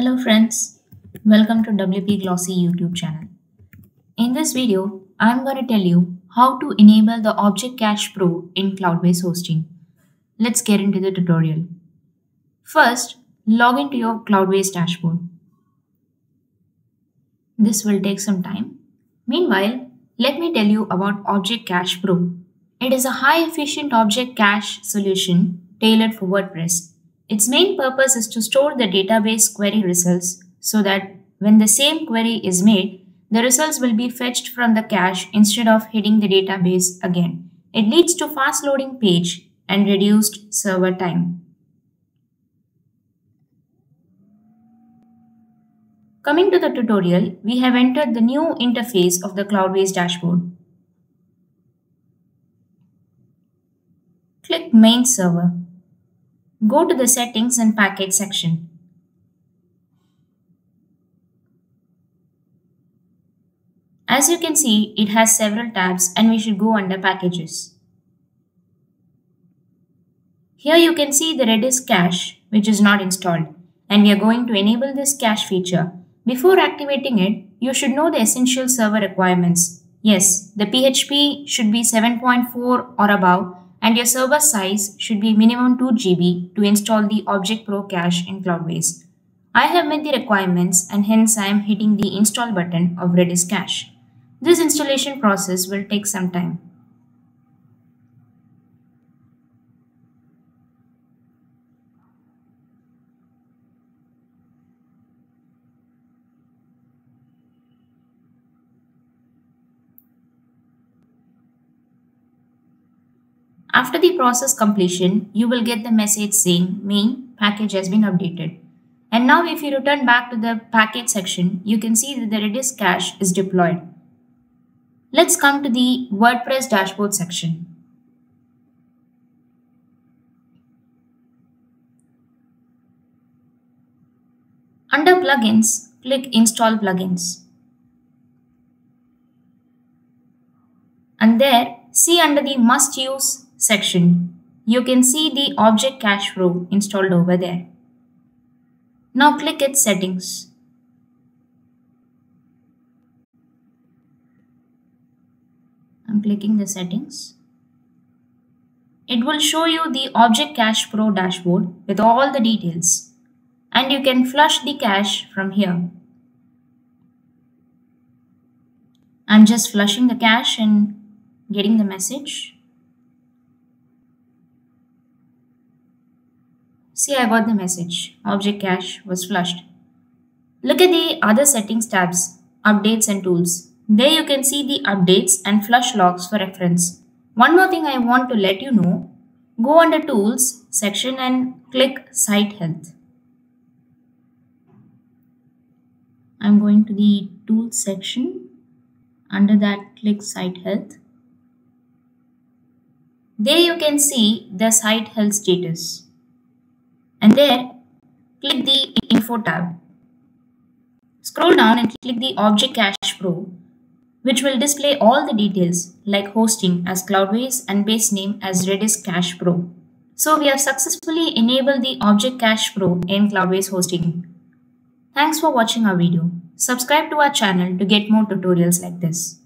Hello friends, welcome to WP Glossy YouTube channel. In this video, I'm going to tell you how to enable the Object Cache Pro in Cloudways hosting. Let's get into the tutorial. First, log into your Cloudways dashboard. This will take some time. Meanwhile, let me tell you about Object Cache Pro. It is a high-efficient object cache solution tailored for WordPress. Its main purpose is to store the database query results so that when the same query is made, the results will be fetched from the cache instead of hitting the database again. It leads to fast loading page and reduced server time. Coming to the tutorial, we have entered the new interface of the Cloudways dashboard. Click Main Server. Go to the Settings and Package section. As you can see, it has several tabs and we should go under Packages. Here you can see the Redis cache, which is not installed, and we are going to enable this cache feature. Before activating it, you should know the essential server requirements. Yes, the PHP should be 7.4 or above, and your server size should be minimum 2 GB to install the Object Pro cache in Cloudways. I have met the requirements and hence I am hitting the install button of Redis cache. This installation process will take some time. After the process completion, you will get the message saying main package has been updated. And now if you return back to the package section, you can see that the Redis cache is deployed. Let's come to the WordPress dashboard section. Under Plugins, click Install Plugins. And there, see under the Must Use section, you can see the Object Cache Pro installed over there. Now click its Settings. I'm clicking the Settings. It will show you the Object Cache Pro dashboard with all the details, and you can flush the cache from here. I'm just flushing the cache and getting the message. See, I got the message. Object cache was flushed. Look at the other settings tabs, updates and tools. There you can see the updates and flush logs for reference. One more thing I want to let you know, go under tools section and click site health. I'm going to the tools section. Under that, click site health. There you can see the site health status. And there, click the Info tab. Scroll down and click the Object Cache Pro, which will display all the details like hosting as Cloudways and base name as Redis Cache Pro. So we have successfully enabled the Object Cache Pro in Cloudways hosting. Thanks for watching our video. Subscribe to our channel to get more tutorials like this.